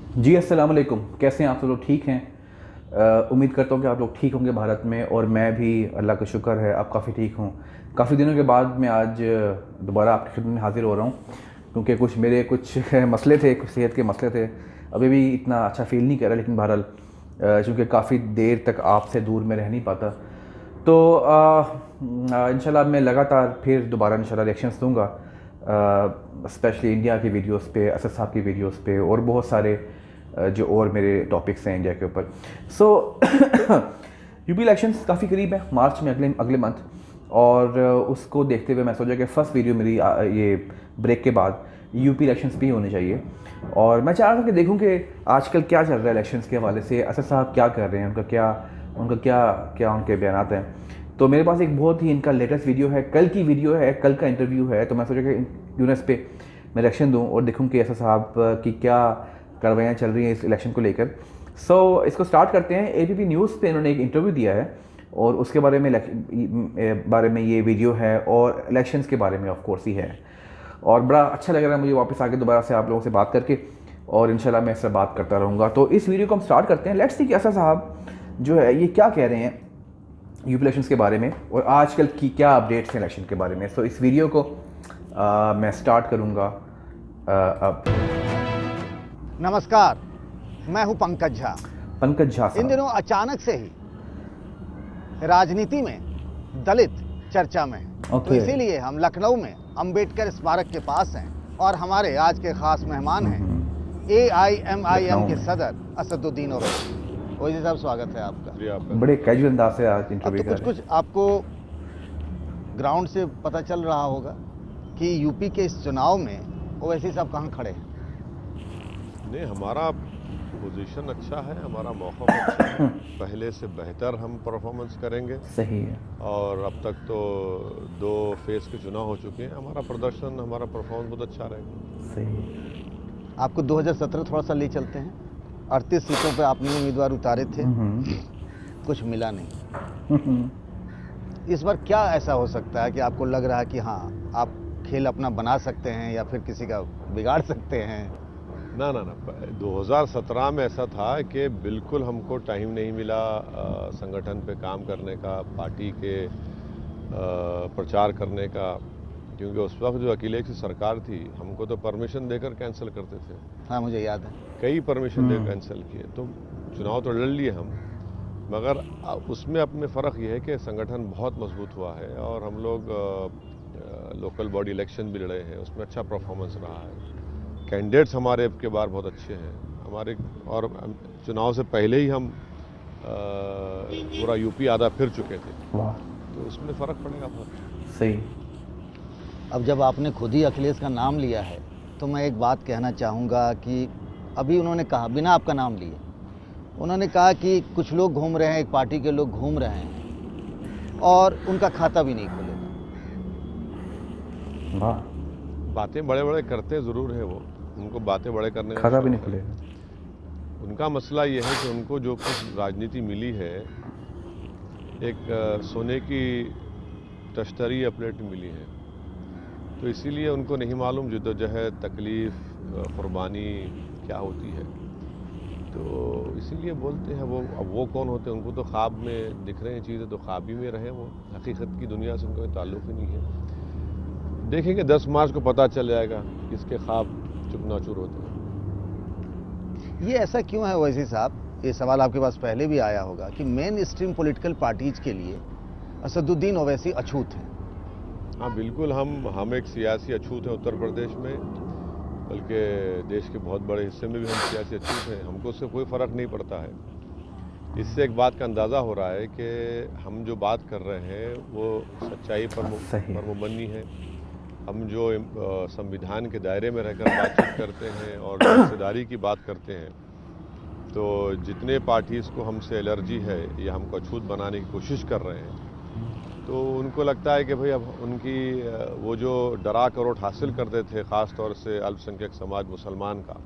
जी अस्सलाम वालेकुम। कैसे हैं आप सब लोग? ठीक हैं? उम्मीद करता हूँ कि आप लोग ठीक होंगे भारत में, और मैं भी, अल्लाह का शुक्र है, आप काफ़ी ठीक हूँ। काफ़ी दिनों के बाद मैं आज दोबारा आपकी खिदमत में हाज़िर हो रहा हूँ, क्योंकि कुछ मसले थे, कुछ सेहत के मसले थे। अभी भी इतना अच्छा फ़ील नहीं कर रहा, लेकिन बहरहाल चूँकि काफ़ी देर तक आपसे दूर में रह नहीं पाता, तो इंशाल्लाह मैं लगातार फिर दोबारा इंशाल्लाह रिएक्शंस दूँगा, स्पेशली इंडिया की वीडियोस पे, असद साहब की वीडियोस पे, और बहुत सारे जो और मेरे टॉपिक्स हैं इंडिया के ऊपर। सो यूपी इलेक्शंस काफ़ी करीब है, मार्च में, अगले अगले मंथ। और उसको देखते हुए मैं सोचा कि फ़र्स्ट वीडियो मेरी ये ब्रेक के बाद यूपी इलेक्शंस भी होने चाहिए। और मैं चाह रहा था कि देखूं कि आजकल क्या चल रहा है इलेक्शंस के हवाले से, असद साहब क्या कर रहे हैं, उनका क्या उनके बयानात हैं। तो मेरे पास एक बहुत ही इनका लेटेस्ट वीडियो है, कल की वीडियो है, कल का इंटरव्यू है। तो मैं सोचा कि यूनेस पे मैं रिएक्शन दूँ और देखूँ कि असद साहब की क्या कार्रवाइयाँ चल रही हैं इस इलेक्शन को लेकर। सो इसको स्टार्ट करते हैं। एबीपी न्यूज़ पे इन्होंने एक इंटरव्यू दिया है, और उसके बारे में ये वीडियो है, और इलेक्शंस के बारे में ऑफ कोर्स ही है। और बड़ा अच्छा लग रहा है मुझे वापस आके दोबारा से आप लोगों से बात करके, और इंशाल्लाह मैं इससे बात करता रहूँगा। तो इस वीडियो को हम स्टार्ट करते हैं। लेट्स सी कि असद साहब जो है ये क्या कह रहे हैं यूपी इलेक्शंस के बारे में, और आजकल की क्या अपडेट्स हैं इलेक्शन के बारे में। सो इस वीडियो को मैं स्टार्ट करूँगा अब। नमस्कार, मैं हूं पंकज झा। पंकज झा इन साहब। दिनों अचानक से ही राजनीति में दलित चर्चा में है। तो ओके। इसीलिए हम लखनऊ में अंबेडकर स्मारक के पास हैं, और हमारे आज के खास मेहमान हैं AIMIM के सदर असदुद्दीन ओवैसी। ओवैसी साहब, स्वागत है आपका। बड़े कैजुअल अंदाज से आज अब इंटरव्यू तो कर रहे कुछ आपको ग्राउंड से पता चल रहा होगा कि यूपी के इस चुनाव में ओवैसी साहब कहाँ खड़े हैं। नहीं, हमारा पोजीशन अच्छा है, हमारा मौका अच्छा है। पहले से बेहतर हम परफॉर्मेंस करेंगे। हैं। सही है। और अब तक तो 2 फेज के चुनाव हो चुके हैं। हमारा प्रदर्शन, हमारा परफॉर्मेंस बहुत अच्छा रहेगा। सही है। आपको 2017 थोड़ा सा ले चलते हैं। 38 सीटों पे आपने उम्मीदवार उतारे थे, कुछ मिला नहीं। इस बार क्या ऐसा हो सकता है कि आपको लग रहा है कि हाँ, आप खेल अपना बना सकते हैं या फिर किसी का बिगाड़ सकते हैं? ना 2017 में ऐसा था कि बिल्कुल हमको टाइम नहीं मिला संगठन पे काम करने का, पार्टी के प्रचार करने का, क्योंकि उस वक्त जो अकेले की सरकार थी, हमको तो परमिशन देकर कैंसिल करते थे। हाँ, मुझे याद है। कई परमिशन देकर कैंसिल किए। तो चुनाव तो लड़ लिए हम, मगर उसमें अब में फ़र्क ये है कि संगठन बहुत मजबूत हुआ है, और हम लोग लोकल बॉडी इलेक्शन भी लड़े हैं, उसमें अच्छा परफॉर्मेंस रहा है। कैंडिडेट्स हमारे अब के बार बहुत अच्छे हैं हमारे, और चुनाव से पहले ही हम पूरा यूपी आधा फिर चुके थे। वाह। तो उसमें फ़र्क पड़ेगा बहुत। सही। अब जब आपने खुद ही अखिलेश का नाम लिया है, तो मैं एक बात कहना चाहूँगा कि अभी उन्होंने कहा, बिना आपका नाम लिए, उन्होंने कहा कि कुछ लोग घूम रहे हैं, एक पार्टी के लोग घूम रहे हैं और उनका खाता भी नहीं खुलेगा। वाह। बातें बड़े बड़े करते ज़रूर हैं वो, उनको बातें बड़े करने का खाता भी शौक नहीं है। खुलेगा। उनका मसला ये है कि उनको जो कुछ राजनीति मिली है, एक सोने की तश्तरी या प्लेट मिली है, तो इसीलिए उनको नहीं मालूम जद्दोजहद, तकलीफ़, कुर्बानी क्या होती है। तो इसीलिए बोलते हैं वो। अब वो कौन होते हैं? उनको तो ख्वाब में दिख रहे हैं चीज़ें, तो ख्वाब ही में रहे वो, हकीकत की दुनिया से उनका कोई ताल्लुक़ ही नहीं है। देखेंगे 10 मार्च को पता चल जाएगा किसके ख्वाब चुकनाचूर होते हैं। ये ऐसा क्यों है ओवैसी साहब? ये सवाल आपके पास पहले भी आया होगा कि मेन स्ट्रीम पॉलिटिकल पार्टीज के लिए असदुद्दीन ओवैसी अछूत हैं। हाँ बिल्कुल, हम एक सियासी अछूत हैं उत्तर प्रदेश में, बल्कि देश के बहुत बड़े हिस्से में भी हम सियासी अछूत हैं। हमको उससे कोई फ़र्क नहीं पड़ता है। इससे एक बात का अंदाज़ा हो रहा है कि हम जो बात कर रहे हैं वो सच्चाई पर मुबन्नी है। हम जो संविधान के दायरे में रहकर बातचीत करते हैं और हिस्सेदारी की बात करते हैं, तो जितने पार्टीज़ को हमसे एलर्जी है या हमको अछूत बनाने की कोशिश कर रहे हैं, तो उनको लगता है कि भाई अब उनकी वो जो डरा कर वोट हासिल करते थे, ख़ास तौर से अल्पसंख्यक समाज मुसलमान का,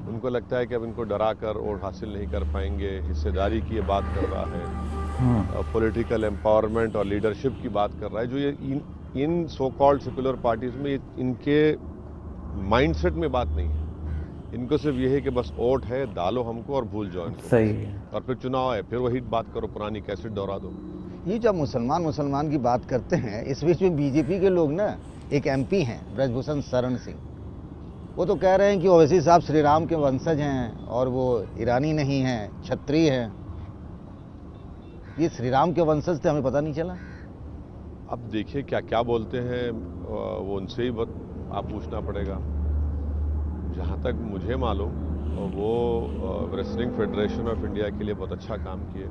उनको लगता है कि अब इनको डरा कर वोट हासिल नहीं कर पाएंगे। हिस्सेदारी की ये बात कर रहा है, पॉलिटिकल एम्पावरमेंट और लीडरशिप की बात कर रहा है, जो ये इन सो कॉल्ड सेकुलर पार्टीज़ में इनके माइंडसेट में बात नहीं है। इनको सिर्फ ये है कि बस वोट है, डालो हमको और भूल जाओ इनको। सही है। और फिर चुनाव है, फिर वही बात करो, पुरानी कैसेट दोहरा दो। ये जब मुसलमान की बात करते हैं, इस बीच में बीजेपी के लोग ना, एक एमपी हैं ब्रजभूषण शरण सिंह, वो तो कह रहे हैं कि ओवैसी साहब श्री राम के वंशज हैं और वो ईरानी नहीं हैं, क्षत्रिय हैं। ये श्री राम के वंशज थे, हमें पता नहीं चला। अब देखिए क्या क्या बोलते हैं, वो उनसे ही आप पूछना पड़ेगा। जहाँ तक मुझे मालूम, वो रेसलिंग फेडरेशन ऑफ इंडिया के लिए बहुत अच्छा काम किए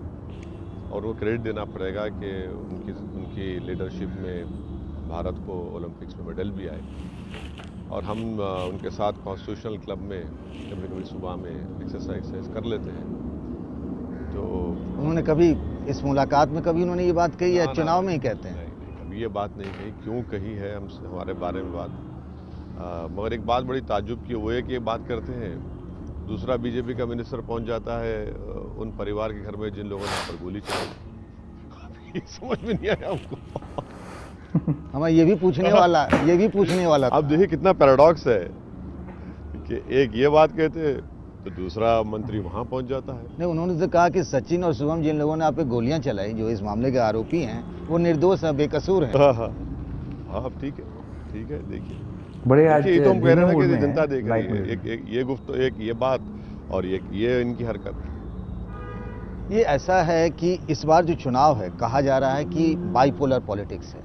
और वो क्रेडिट देना पड़ेगा कि उनकी लीडरशिप में भारत को ओलंपिक्स में मेडल भी आए। और हम उनके साथ कॉन्स्टिट्यूशनल क्लब में कभी कभी सुबह में एक्सरसाइज कर लेते हैं। तो उन्होंने कभी इस मुलाकात में कभी उन्होंने ये बात कही है? चुनाव में ही कहते हैं? नहीं, कभी ये बात नहीं कही। क्यों कही है हमारे बारे में बात? मगर एक बात बड़ी ताज्जुब की, वो है कि ये बात करते हैं, दूसरा बीजेपी का मिनिस्टर पहुंच जाता है उन परिवार के घर में जिन लोगों ने यहाँ पर गोली चलाई। समझ में नहीं आया हमको। हमें ये भी पूछने वाला था। अब देखिए कितना पैराडॉक्स है कि एक ये बात कहते तो दूसरा मंत्री वहां पहुंच जाता है। नहीं, उन्होंने तो कहा कि सचिन और शुभम जिन लोगों ने आप पे गोलियां चलाई, जो इस मामले के आरोपी हैं, वो निर्दोष हैं, बेकसूर हैं। हाँ ठीक है देखिए बड़े आज ये तो हम कह रहे हैं मूड कि में जनता हैं, देख लाइट रही है। में। एक ये गुफ्त, एक ये बात और ये इनकी हरकत। ये ऐसा है कि इस बार जो चुनाव है, कहा जा रहा है कि बाइपोलर पॉलिटिक्स है,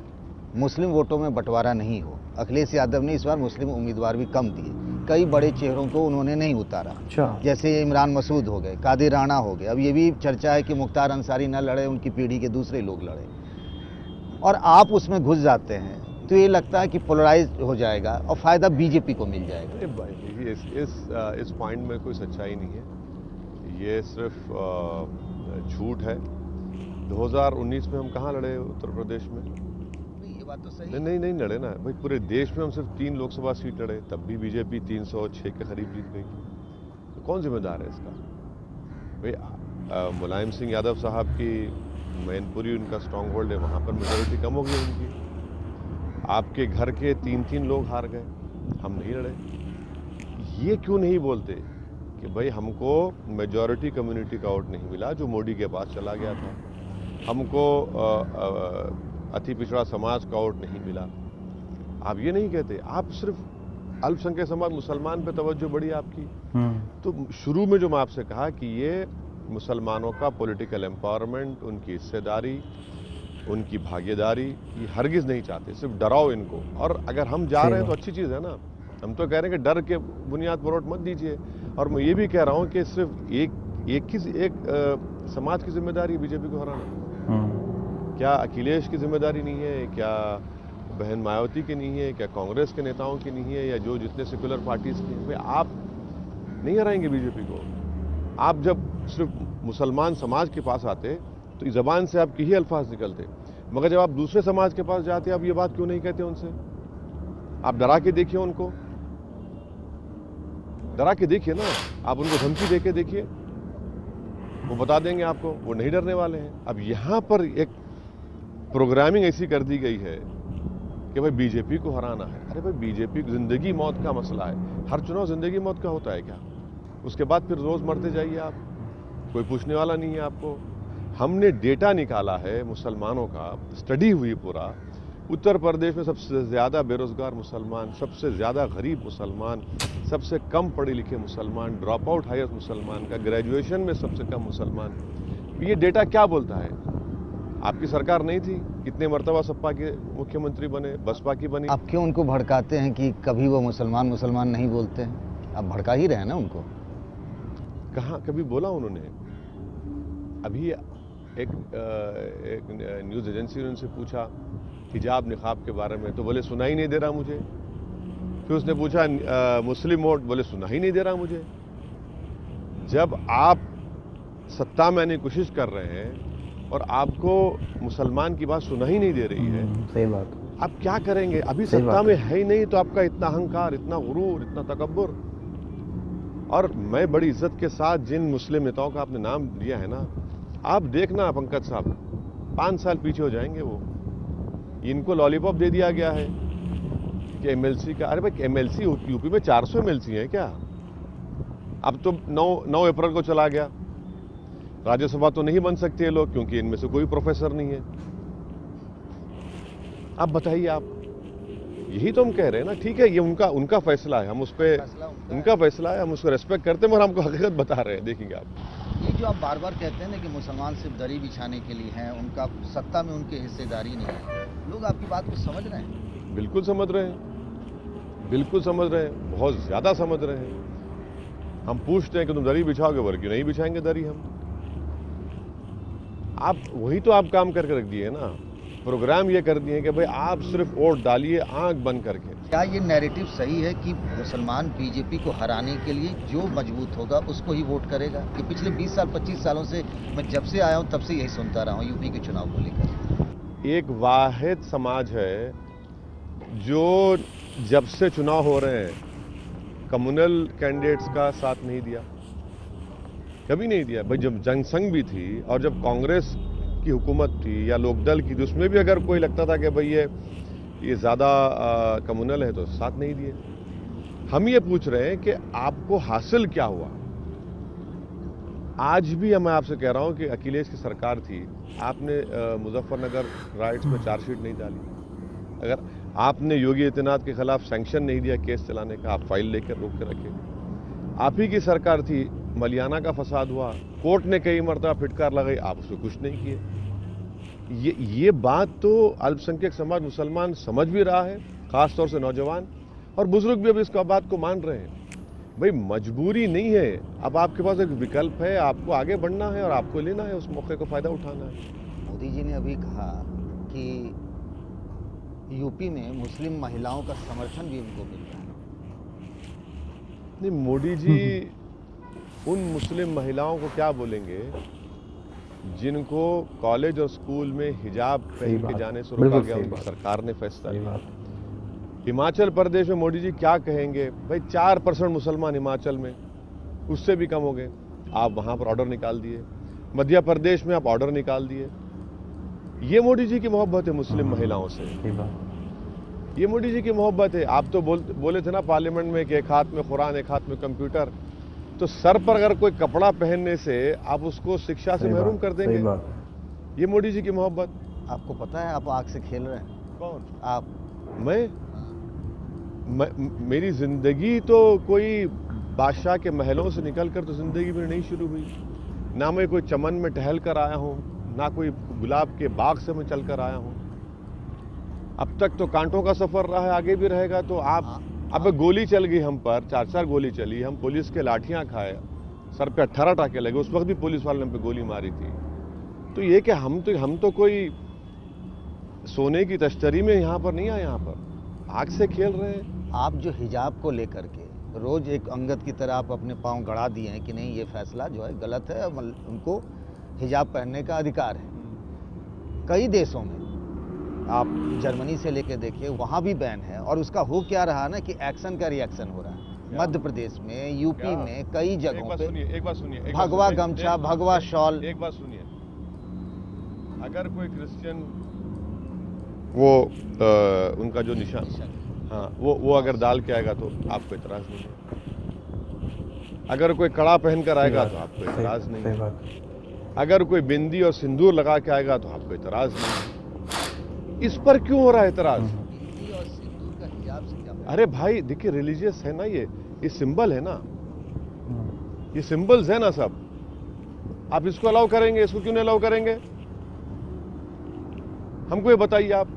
मुस्लिम वोटों में बंटवारा नहीं हो। अखिलेश यादव ने इस बार मुस्लिम उम्मीदवार भी कम दिए, कई बड़े चेहरों को उन्होंने नहीं उतारा। अच्छा। जैसे इमरान मसूद हो गए, कादिर राणा हो गए। अब ये भी चर्चा है कि मुख्तार अंसारी न लड़े, उनकी पीढ़ी के दूसरे लोग लड़े। और आप उसमें घुस जाते हैं तो ये लगता है कि पोलराइज हो जाएगा और फायदा बीजेपी को मिल जाएगा। अरे भाई देखिए इस पॉइंट में कोई सच्चाई नहीं है, ये सिर्फ झूठ है। 2019 में हम कहाँ लड़े उत्तर प्रदेश में? ये बात तो सही नहीं लड़े ना भाई। पूरे देश में हम सिर्फ 3 लोकसभा सीट लड़े, तब भी बीजेपी 306 के करीब जीत गई। तो कौन जिम्मेदार है इसका भाई? मुलायम सिंह यादव साहब की मैनपुरी उनका स्ट्रॉन्ग होल्ड है, वहाँ पर मेजोरिटी कम हो गई उनकी। आपके घर के 3 लोग हार गए, हम नहीं लड़े। ये क्यों नहीं बोलते कि भाई हमको मेजॉरिटी कम्युनिटी का वोट नहीं मिला जो मोदी के पास चला गया था, हमको अति पिछड़ा समाज का वोट नहीं मिला। आप ये नहीं कहते, आप सिर्फ अल्पसंख्यक समाज मुसलमान पे तवज्जो बढ़ी आपकी। तो शुरू में जो मैं आपसे कहा कि ये मुसलमानों का पॉलिटिकल एम्पावरमेंट, उनकी हिस्सेदारी, उनकी भागीदारी, ये हरगिज नहीं चाहते, सिर्फ डराओ इनको। और अगर हम जा रहे हैं तो अच्छी चीज़ है ना, हम तो कह रहे हैं कि डर के बुनियाद पर वोट मत दीजिए। और मैं ये भी कह रहा हूँ कि सिर्फ एक समाज की जिम्मेदारी बीजेपी को हराना। क्या अखिलेश की जिम्मेदारी नहीं है? क्या बहन मायावती की नहीं है? क्या कांग्रेस के नेताओं की नहीं है? या जो जितने सेक्युलर पार्टीज की हैं? आप नहीं हराएंगे बीजेपी को। आप जब सिर्फ मुसलमान समाज के पास आते तो इस जबान से आपके ही अल्फाज निकलते, मगर जब आप दूसरे समाज के पास जाते आप ये बात क्यों नहीं कहते उनसे? आप डरा के देखिए उनको, डरा के देखिए ना, आप उनको धमकी दे के देखिए, वो बता देंगे आपको, वो नहीं डरने वाले हैं। अब यहां पर एक प्रोग्रामिंग ऐसी कर दी गई है कि भाई बीजेपी को हराना है। अरे भाई बीजेपी जिंदगी मौत का मसला है, हर चुनाव जिंदगी मौत का होता है क्या? उसके बाद फिर रोज मरते जाइए आप, कोई पूछने वाला नहीं है आपको। हमने डेटा निकाला है मुसलमानों का, स्टडी हुई पूरा। उत्तर प्रदेश में सबसे ज़्यादा बेरोजगार मुसलमान, सबसे ज़्यादा गरीब मुसलमान, सबसे कम पढ़े लिखे मुसलमान, ड्रॉप आउट हाईएस्ट मुसलमान का, ग्रेजुएशन में सबसे कम मुसलमान। ये डेटा क्या बोलता है? आपकी सरकार नहीं थी, कितने मरतबा सपा के मुख्यमंत्री बने, बसपा की बनी। आप क्यों उनको भड़काते हैं कि कभी वो मुसलमान नहीं बोलते हैं? आप भड़का ही रहे हैं ना उनको। कहाँ कभी बोला उन्होंने? अभी एक न्यूज़ एजेंसी ने उनसे पूछा हिजाब निकाब के बारे में, तो बोले सुना ही नहीं दे रहा मुझे। फिर उसने पूछा मुस्लिम वोट, बोले सुना ही नहीं दे रहा मुझे। जब आप सत्ता में आने की कोशिश कर रहे हैं और आपको मुसलमान की बात सुना ही नहीं दे रही है, सही बात, आप क्या करेंगे? अभी सत्ता में है ही नहीं तो आपका इतना अहंकार, इतना गुरूर, इतना तकब्बुर। और मैं बड़ी इज्जत के साथ जिन मुस्लिम नेताओं का आपने नाम लिया है ना, आप देखना पंकज साहब, 5 साल पीछे हो जाएंगे वो। इनको लॉलीपॉप दे दिया गया है कि एमएलसी का। अरे भाई एमएलसी यूपी में 400 एमएलसी हैं क्या? अब तो 9 अप्रैल को चला गया। राज्यसभा तो नहीं बन सकते ये लोग, क्योंकि इनमें से कोई प्रोफेसर नहीं है। अब बताइए आप, यही तो हम कह रहे हैं ना। ठीक है, ये उनका फैसला है, हम उस पर उनका फैसला है, हम उसको रेस्पेक्ट करते हैं, और हमको हकीकत बता रहे हैं। देखिएगा आप, ये जो आप बार बार कहते हैं ना कि मुसलमान सिर्फ दरी बिछाने के लिए हैं, उनका सत्ता में उनकी हिस्सेदारी नहीं है, लोग आपकी बात को समझ रहे हैं? बिल्कुल समझ रहे हैं, बिल्कुल समझ रहे हैं, बहुत ज्यादा समझ रहे हैं। हम पूछते हैं कि तुम दरी बिछाओगे, बोले क्यों नहीं बिछाएंगे दरी हम। आप वही तो आप काम करके रख दिए ना, प्रोग्राम ये कर दिए कि भाई आप सिर्फ वोट डालिए आंख बंद करके। क्या ये नैरेटिव सही है कि मुसलमान बीजेपी को हराने के लिए जो मजबूत होगा उसको ही वोट करेगा? कि पिछले 20 साल 25 सालों से मैं जब से आया हूं तब से यही सुनता रहा हूं यूपी के चुनाव को लेकर। एक वाहिद समाज है जो जब से चुनाव हो रहे हैं कम्युनल कैंडिडेट्स का साथ नहीं दिया, कभी नहीं दिया। भाई जब जनसंघ भी थी और जब कांग्रेस की हुकूमत थी या लोकदल की थी, उसमें भी अगर कोई लगता था कि भाई ये ज़्यादा कम्युनल है तो साथ नहीं दिए। हम ये पूछ रहे हैं कि आपको हासिल क्या हुआ। आज भी मैं आपसे कह रहा हूं कि अखिलेश की सरकार थी, आपने मुजफ्फरनगर राइट्स में चार्जशीट नहीं डाली, अगर आपने योगी आदित्यनाथ के खिलाफ सैंक्शन नहीं दिया केस चलाने का, आप फाइल लेकर रोक के रखे। आप ही की सरकार थी, मलियाना का फसाद हुआ, कोर्ट ने कई मरतबा फिटकार लगाई, आप उसको कुछ नहीं किए। ये बात तो अल्पसंख्यक समाज मुसलमान समझ भी रहा है, खासतौर से नौजवान और बुजुर्ग भी अब इस बात को मान रहे हैं। भाई मजबूरी नहीं है, अब आपके पास एक विकल्प है, आपको आगे बढ़ना है और आपको लेना है, उस मौके को फायदा उठाना है। मोदी जी ने अभी कहा कि यूपी में मुस्लिम महिलाओं का समर्थन भी उनको मिल रहा है। नहीं, मोदी जी उन मुस्लिम महिलाओं को क्या बोलेंगे जिनको कॉलेज और स्कूल में हिजाब पहन के जाने से रोका गया, उनकी सरकार ने फैसला लिया। हिमाचल प्रदेश में मोदी जी क्या कहेंगे? भाई 4% मुसलमान हिमाचल में, उससे भी कम हो गए, आप वहां पर ऑर्डर निकाल दिए। मध्य प्रदेश में आप ऑर्डर निकाल दिए। ये मोदी जी की मोहब्बत है मुस्लिम महिलाओं से, ये मोदी जी की मोहब्बत है। आप तो बोले थे ना पार्लियामेंट में कि एक हाथ में कुरान एक हाथ में कंप्यूटर, तो सर पर अगर कोई कपड़ा पहनने से आप उसको शिक्षा से महरूम कर देंगे। ये मोदी जी की मोहब्बत। आपको पता है आप आग से खेल रहे हैं? कौन? आप? मेरी जिंदगी तो कोई बादशाह के महलों से निकलकर तो जिंदगी मेरी नहीं शुरू हुई। ना मैं कोई चमन में टहल कर आया हूं, ना कोई गुलाब के बाग से मैं चल कर आया हूं। अब तक तो कांटों का सफर रहा है, आगे भी रहेगा। तो आप अब गोली चल गई हम पर, 4 गोली चली, हम पुलिस के लाठियां खाए, सर पे 18 टाके लगे, उस वक्त भी पुलिस वाले ने हम पे गोली मारी थी। तो ये कि हम तो कोई सोने की तश्तरी में यहाँ पर नहीं आए, यहाँ पर आग से खेल रहे हैं। आप जो हिजाब को लेकर के रोज एक अंगद की तरह आप अपने पांव गड़ा दिए हैं कि नहीं ये फैसला जो है गलत है, उनको हिजाब पहनने का अधिकार है। कई देशों में आप जर्मनी से लेके देखिए, वहां भी बैन है, और उसका हो क्या रहा ना कि एक्शन का रिएक्शन हो रहा है। मध्य प्रदेश में, यूपी में, कई जगहों पे एक बात सुनिए, भगवा गमछा, भगवा शॉल। एक बात सुनिए, अगर कोई क्रिश्चियन वो उनका जो निशान, हाँ, वो अगर डाल के आएगा तो आपको इतराज नहीं है। अगर कोई कड़ा पहनकर आएगा तो आपको इतराज नहीं है। अगर कोई बिंदी और सिंदूर लगा के आएगा तो आपको इतराज नहीं है। इस पर क्यों हो रहा है इतराज? बिंदी और सिंदूर का हिजाब से क्या? अरे भाई देखिए, रिलीजियस है ना, ये सिंबल है ना, ये सिंबल्स है ना सब। आप इसको अलाउ करेंगे, इसको क्यों नहीं अलाउ करेंगे? हमको ये बताइए आप।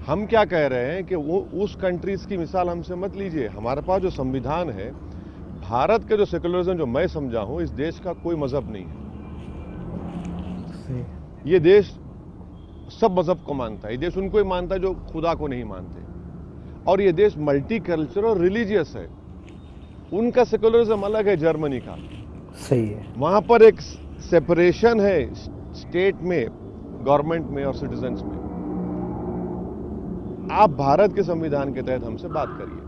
हम क्या कह रहे हैं कि वो उस कंट्रीज की मिसाल हमसे मत लीजिए। हमारे पास जो संविधान है, भारत के जो सेकुलरिज्म जो मैं समझा हूं, इस देश का कोई मजहब नहीं है। ये देश सब मजहब को मानता है, ये देश उनको ही मानता है जो खुदा को नहीं मानते। और ये देश मल्टी कल्चर और रिलीजियस है। उनका सेकुलरिज्म अलग है जर्मनी का, सही है। वहां पर एक सेपरेशन है स्टेट में, गवर्नमेंट में और सिटीजन्स में। आप भारत के संविधान के तहत हमसे बात करिए।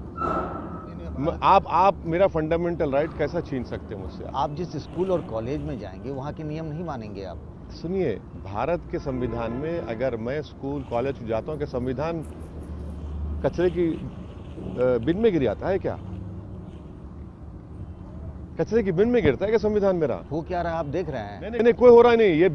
आप मेरा फंडामेंटल राइट कैसा छीन सकते हैं मुझसे? आप जिस स्कूल और कॉलेज में जाएंगे वहाँ के नियम नहीं मानेंगे आप? सुनिए, भारत के संविधान में अगर मैं स्कूल कॉलेज जाता हूँ, कि संविधान कचरे की बिन में गिर जाता है क्या? कचरे की बिन में गिरता है क्या संविधान मेरा? हो क्या रहा है आप देख रहे हैं? नहीं, कोई हो रहा नहीं, ये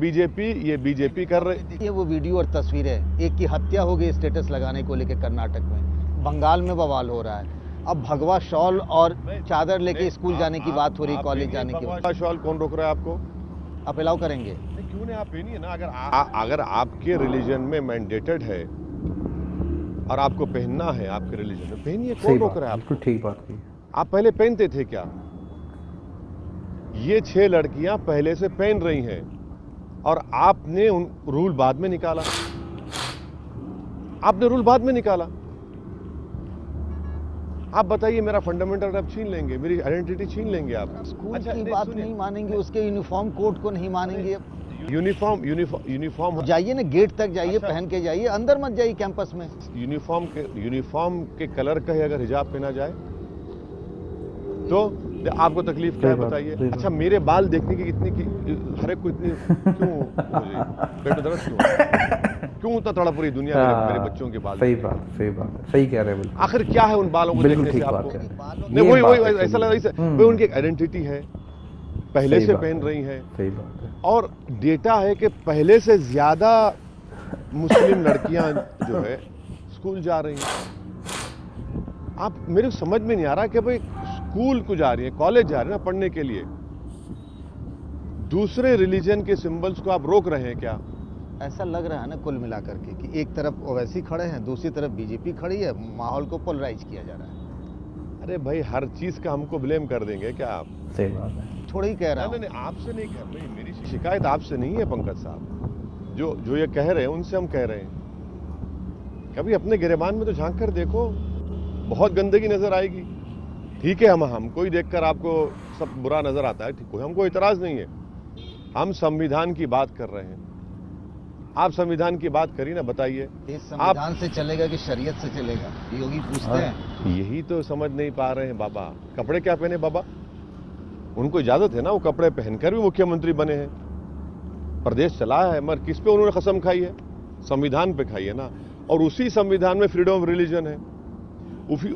बीजेपी कर रहे। देखिए वो वीडियो और तस्वीरें, एक की हत्या हो गई स्टेटस लगाने को लेकर कर्नाटक में, बंगाल में बवाल हो रहा है। अब भगवा शॉल और चादर लेके स्कूल जाने की बात हो रही, कॉलेज जाने की। भगवा शॉल कौन रोक रहा है आपको? आप अलाउ करेंगे? क्यों नहीं, आप पहनिए ना। अगर आपके रिलीजन में मैंडेटेड है और आपको पहनना है, आपके रिलीजन में पहनिए, कौन रोक रहा है आपको? ठीक बात की। आप पहले पहनते थे क्या? ये 6 लड़कियां पहले से पहन रही हैं और आपने उन रूल बाद में निकाला। आपने रूल बाद में निकाला। आप बताइए, मेरा फंडामेंटल आप छीन लेंगे, मेरी आइडेंटिटी छीन लेंगे आप। स्कूल की बात नहीं मानेंगे, उसके यूनिफॉर्म कोड को नहीं मानेंगे। यूनिफॉर्म जाइए ना, गेट तक जाइए, पहन के जाइए, अंदर मत जाइए कैंपस में। यूनिफॉर्म के कलर का ही अगर हिजाब पहना जाए तो आपको तकलीफ क्या है बताइए? अच्छा, मेरे बाल देखने की हर एक को इतनी क्यों हो रही है? पेट में दर्द क्यों उतना तड़प पूरी दुनिया में मेरे बच्चों के बाल? सही बात, सही कह रहे हैं। आखिर क्या है उन बालों को देखने से आपको? नहीं, वही ऐसा लगा वही उनकी एक आइडेंटिटी है, पहले से पहन रही है। सही बात है। और डेटा है कि पहले से ज्यादा मुस्लिम लड़कियां जो है स्कूल जा रही हैं। आप मेरे को समझ में नहीं आ रहा कि भाई स्कूल को जा रही है, कॉलेज जा रही है ना पढ़ने के लिए, दूसरे रिलीजन के सिंबल्स को आप रोक रहे हैं क्या? ऐसा लग रहा है ना कुल मिलाकर के कि एक तरफ ओवैसी खड़े हैं, दूसरी तरफ बीजेपी खड़ी है, माहौल को पोलराइज किया जा रहा है। अरे भाई, हर चीज का हमको ब्लेम कर देंगे क्या आप? सही बात है। थोड़ा ही कह रहा हूं। नहीं, आपसे नहीं कह रहे, मेरी शिकायत आपसे नहीं है पंकज साहब। जो ये कह रहे हैं उनसे हम कह रहे हैं, कभी अपने गिरेबान में तो झांक कर देखो, बहुत गंदगी नजर आएगी। ठीक है, हमको ही देखकर आपको सब बुरा नजर आता है, ठीक है, हमको इतराज नहीं है। हम संविधान की बात कर रहे हैं, आप संविधान की बात करिए ना, बताइए। इस संविधान से चलेगा कि शरीयत से चलेगा, योगी पूछते हैं। यही तो समझ नहीं पा रहे हैं बाबा। कपड़े क्या पहने बाबा? उनको इजाजत है ना, वो कपड़े पहनकर भी मुख्यमंत्री बने हैं, प्रदेश चलाया है, मगर किस पे उन्होंने कसम खाई है? संविधान पे खाई है ना। और उसी संविधान में फ्रीडम ऑफ रिलीजन है,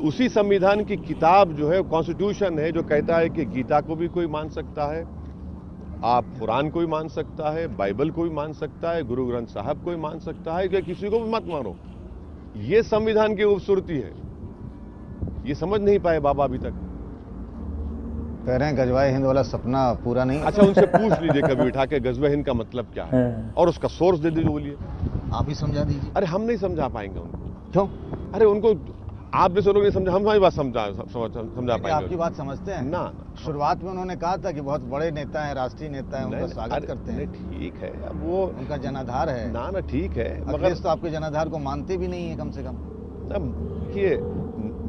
उसी संविधान की किताब जो है कॉन्स्टिट्यूशन है, जो कहता है कि गीता को भी कोई मान सकता है, आप कुरान को भी मान सकता है, बाइबल को भी मान सकता है, गुरु ग्रंथ साहब को भी मान सकता है, कि किसी को भी मत मानो। ये संविधान की खूबसूरती है, ये समझ नहीं पाए बाबा अभी तक। कह रहे हैं गजवाए हिंद वाला सपना पूरा नहीं। अच्छा, उनसे पूछ लीजिए कभी उठा के गजवा हिंद का मतलब क्या है, और उसका सोर्स दे दीजिए, बोलिए। आप ही समझा दीजिए। अरे हम नहीं समझा पाएंगे उनको। क्यों? अरे उनको आप जैसे लोग नहीं समझा, हम हमारी बात समझा पाएंगे। आपकी बात समझते हैं ना। शुरुआत में उन्होंने कहा था कि बहुत बड़े नेता हैं, राष्ट्रीय नेता हैं, उनका स्वागत करते हैं। ठीक है, अब वो उनका जनाधार है ना, ठीक है, मगर तो आपके जनाधार को मानते भी नहीं है कम से कम। देखिए,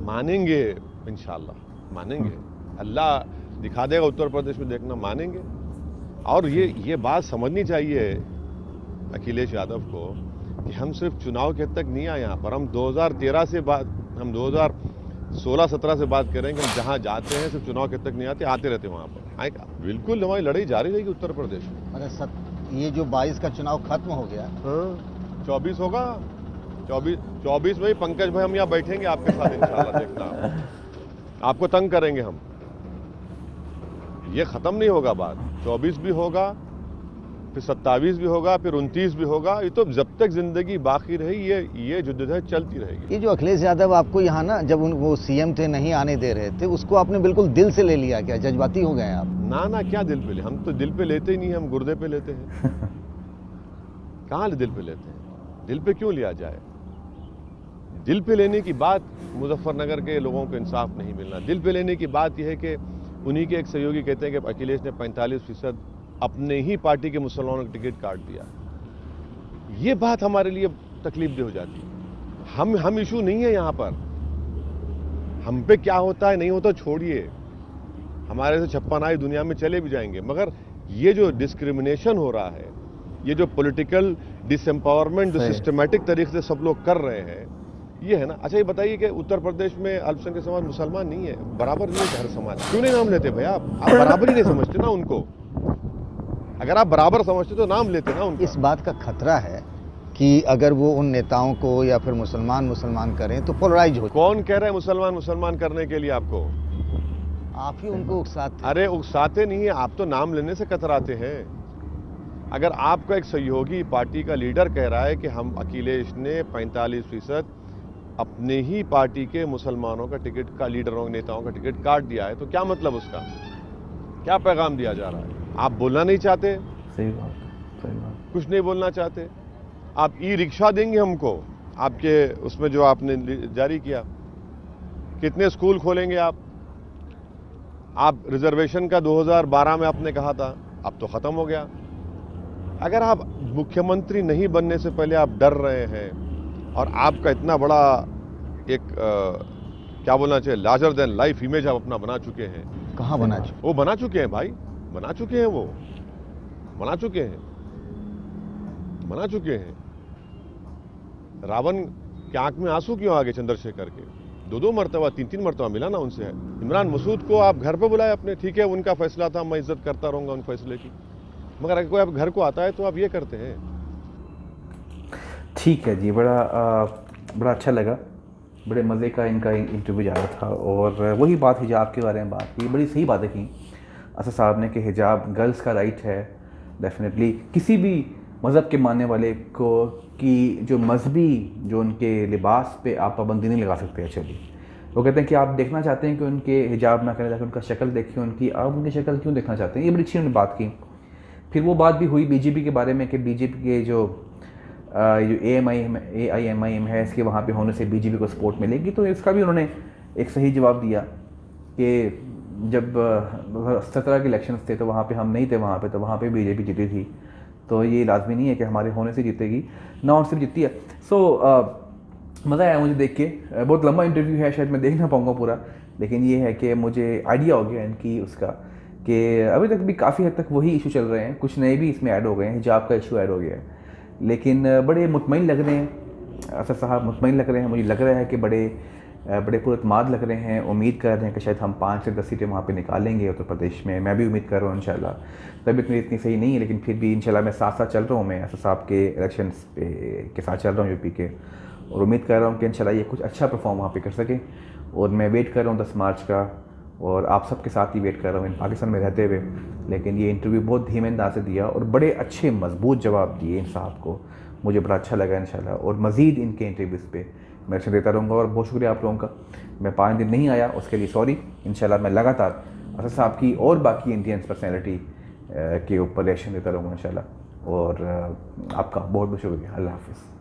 मानेंगे इंशाल्लाह, मानेंगे, अल्लाह दिखा देगा उत्तर प्रदेश में, देखना मानेंगे। और ये बात समझनी चाहिए अखिलेश यादव को कि हम सिर्फ चुनाव के हद तक नहीं आए यहाँ पर, हम 2013 से बात, हम 2016-17 से बात कर रहे हैं कि हम जहाँ जाते हैं सिर्फ चुनाव के हद तक नहीं आते रहते वहाँ पर आएगा। बिल्कुल हमारी लड़ाई जारी रहेगी उत्तर प्रदेश में। अरे ये जो 22 का चुनाव खत्म हो गया, 24 होगा, 24 में ही पंकज भाई हम यहाँ बैठेंगे आपके साथ इंशाल्लाह, देखना आपको तंग करेंगे हम। ये खत्म नहीं होगा बात, 24 भी होगा, फिर 27 भी होगा, फिर 29 भी होगा। ये तो जब तक जिंदगी बाकी रही ये जुद्दत चलती रहेगी। ये जो अखिलेश यादव आपको यहाँ ना, जब वो सीएम थे, नहीं आने दे रहे थे, उसको आपने बिल्कुल दिल से ले लिया क्या? जज्बाती हो गए आप? ना, क्या दिल पे ले, हम तो दिल पे लेते ही नहीं, हम गुर्दे पे लेते हैं। कहाँ दिल पे लेते हैं? दिल पे क्यों लिया जाए? दिल पे लेने की बात, मुजफ्फरनगर के लोगों को इंसाफ नहीं मिलना। दिल पे लेने की बात यह है कि उन्हीं के एक सहयोगी कहते हैं कि अखिलेश ने 45% अपने ही पार्टी के मुसलमानों का टिकट काट दिया। ये बात हमारे लिए तकलीफ दे हो जाती है। हम इशू नहीं है यहाँ पर, हम पे क्या होता है नहीं होता छोड़िए, हमारे से 56 आए दुनिया में चले भी जाएंगे, मगर ये जो डिस्क्रिमिनेशन हो रहा है, ये जो पॉलिटिकल डिसएम्पावरमेंट जो सिस्टमैटिक तरीके से सब लोग कर रहे हैं, ये है ना। अच्छा, ये बताइए कि उत्तर प्रदेश में अल्पसंख्यक समाज मुसलमान नहीं है, बराबर नहीं है हर समाज। क्यों नहीं नाम लेते भाई आप बराबर ही नहीं समझते ना उनको। अगर आप बराबर समझते तो नाम लेते ना उनको। इस बात का खतरा है कि अगर वो उन नेताओं को या फिर मुसलमान करें तो पोलराइज हो। कौन कह रहा है मुसलमान करने के लिए आपको? आप ही उनको उकसाते। अरे उकसाते नहीं है, आप तो नाम लेने से कतराते हैं। अगर आपका एक सहयोगी पार्टी का लीडर कह रहा है कि हम अखिलेश ने 45% अपने ही पार्टी के मुसलमानों का टिकट का, लीडरों नेताओं का टिकट काट दिया है, तो क्या मतलब उसका, क्या पैगाम दिया जा रहा है? आप बोलना नहीं चाहते, सही बात, सही बात। कुछ नहीं बोलना चाहते। आप ई रिक्शा देंगे हमको, आपके उसमें जो आपने जारी किया, कितने स्कूल खोलेंगे आप रिजर्वेशन का 2012 में आपने कहा था, अब तो खत्म हो गया। अगर आप मुख्यमंत्री नहीं बनने से पहले आप डर रहे हैं और आपका इतना बड़ा एक क्या बोलना चाहिए, लार्जर देन लाइफ इमेज आप अपना बना चुके हैं। कहाँ बना चुके? वो बना चुके हैं भाई, बना चुके हैं, वो बना चुके हैं, बना चुके हैं। रावण के आंख में आंसू क्यों आ गए चंद्रशेखर के? 2-2 मरतबा 3-3 मरतबा मिला ना उनसे। इमरान मसूद को आप घर पे बुलाए अपने, ठीक है उनका फैसला था, मैं इज्जत करता रहूंगा उन फैसले की, मगर अगर कोई आप घर को आता है तो आप ये करते हैं। ठीक है जी, बड़ा अच्छा लगा, बड़े मज़े का इनका इंटरव्यू जा रहा था। और वही बात हिजाब के बारे में बात की, बड़ी सही बातें की असद साहब ने कि हिजाब गर्ल्स का राइट है। डेफिनेटली किसी भी मज़हब के मानने वाले को कि जो मजहबी जो उनके लिबास पे आप पाबंदी नहीं लगा सकते। चलिए, वो कहते हैं कि आप देखना चाहते हैं कि उनके हिजाब ना करें ताकि उनका शक्ल देखिए उनकी, आप उनकी शक्ल क्यों देखना चाहते हैं? ये बड़ी अच्छी उन्होंने बात की। फिर वो बात भी हुई बीजेपी के बारे में कि बीजेपी के जो AIMIM है, इसके वहाँ पे होने से बीजेपी को सपोर्ट मिलेगी। तो इसका भी उन्होंने एक सही जवाब दिया कि जब 2017 के इलेक्शंस थे तो वहाँ पे हम नहीं थे वहाँ पे, तो वहाँ पे बीजेपी जीती थी। तो ये लाजमी नहीं है कि हमारे होने से जीतेगी, ना और सिर्फ जीती है। मज़ा आया मुझे देख के। बहुत लंबा इंटरव्यू है, शायद मैं देख ना पाऊँगा पूरा, लेकिन ये है कि मुझे आइडिया हो गया इनकी उसका कि अभी तक भी काफ़ी हद तक वही इशू चल रहे हैं, कुछ नए भी इसमें ऐड हो गए हैं, हिजाब का इशू ऐड हो गया है। लेकिन बड़े मुतमईन लग रहे हैं असद साहब, मुतमईन लग रहे हैं। मुझे लग रहा है कि बड़े पुरअतमाद लग रहे हैं। उम्मीद कर रहे हैं कि शायद हम 5 से 10 सीटें वहाँ पे निकालेंगे उत्तर प्रदेश में। मैं भी उम्मीद कर रहा हूँ इंशाल्लाह। तबीयत मेरी इतनी सही नहीं है, लेकिन फिर भी इंशाल्लाह मैं साथ साथ चल रहा हूँ। मैं असद साहब के इलेक्शन के साथ चल रहा हूँ यूपी के, और उम्मीद कर रहा हूँ कि इंशाल्लाह ये कुछ अच्छा परफॉर्म वहाँ पर कर सकें। और मैं वेट कर रहा हूँ 10 मार्च का, और आप सबके साथ ही वेट कर रहा हूँ पाकिस्तान में रहते हुए। लेकिन ये इंटरव्यू बहुत धीमे अंदाज से दिया और बड़े अच्छे मजबूत जवाब दिए इन साहब को, मुझे बड़ा अच्छा लगा इंशाल्लाह। और मज़ीद इनके इंटरव्यूज़ पे मैं रिएक्शन देता रहूँगा। और बहुत शुक्रिया आप लोगों का, मैं 5 दिन नहीं आया उसके लिए सॉरी। इंशाल्लाह मैं लगातार असद साहब की और बाकी इंडियन पर्सनैलिटी के ऊपर रिएक्शन देता रहूँगा इंशाल्लाह। और आपका बहुत बहुत शुक्रिया। अल्लाह हाफ़िज़।